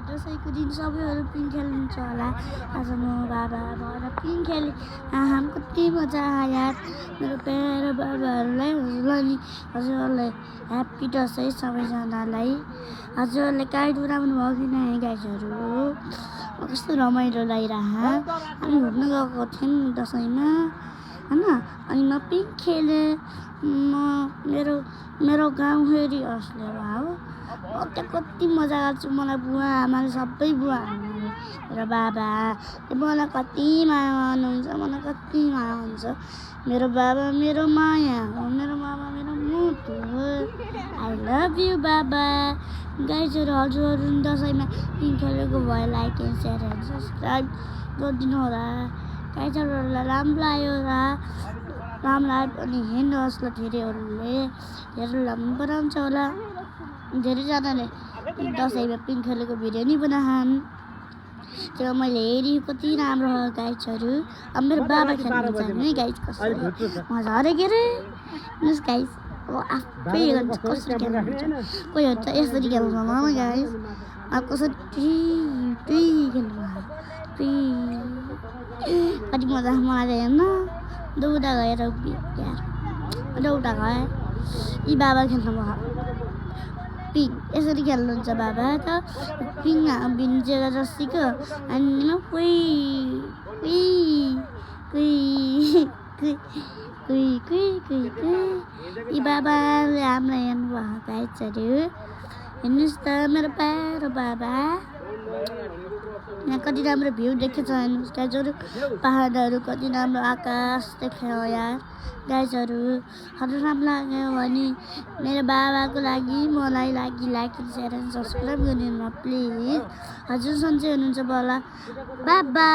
दसैँको दिन सबैहरू पिङ खेल्नुहुन्छ होला। आज म बाबा भएर पिङ खेलेँ। आहा कति मजा आयो यार। मेरो प्यारो बाबाहरूलाई हजुरलाई नि हजुरहरूलाई ह्याप्पी दसैँ सबैजनालाई। हजुरहरूले काहीँ उडाउनु भयो कि नै गाइजहरू? कस्तो रमाइलो लागिरहा। हामी घुम्न गएको थियौँ दसैँमा होइन। अनि म पिङ खेलेँ। मेरो गाउँ फेरि असले भयो। त्यहाँ कति मजा गर्छु। मलाई बुवा आमाले सबै बुवा आमाले मेरो बाबा मलाई कति माया गर्नुहुन्छ। मलाई कति माया हुन्छ। मेरो बाबा मेरो माया हो। मेरो बाबा मेरो मुटु हो। आई लभ यु बाबा। गाइजहरू हजुरहरू दसैँमा पिङ खेलेको भए like and share and subscribe गरिदिनु होला। गाइजहरूलाई राम्रो लाग्यो होला। राम्रो लाग्यो अनि हेर्नुहोस् ल धेरैहरूले हेरेर बनाउँछ होला। धेरैजनाले दसैँमा पिङ खेलेको भिडियो नि बनाहान्। त्यो मैले हेरेँ कति राम्रो हो गाइजहरू। अब मेरो बाबा खेल्नुहुन्छ नि गाइज कसरी मजा अरे के अरे हेर्नुहोस् गाइज। अब आफै हेर्नुहुन्छ कसरी खेल्नुहुन्छ। कोहीहरू त यसरी खेल्नु होला न गाइज। अब कसरी खेल्नु कति मजा मलाई हेर्न। दौडा गएर दौडा गए यी बाबा खेल्नु भयो पिङ। यसरी खेल्नुहुन्छ बाबा त पिङ भिन्जेर जस्तीको अनि यी बाबाले हामीलाई हेर्नु भयो गाइजहरू। हेर्नुहोस् त मेरो प्यारो बाबा। यहाँ कति राम्रो भ्यू देखेछ हेर्नुहोस् गाइजहरू। पहाडहरू कति राम्रो आकाश देख्यो यार गाइजहरू। हजुर राम्रो लाग्यो भने मेरो बाबाको लागि मलाई लागि like and share and subscribe गरिदिनु प्लिज। हजुर सन्चै हुनुहुन्छ होला। बाबा।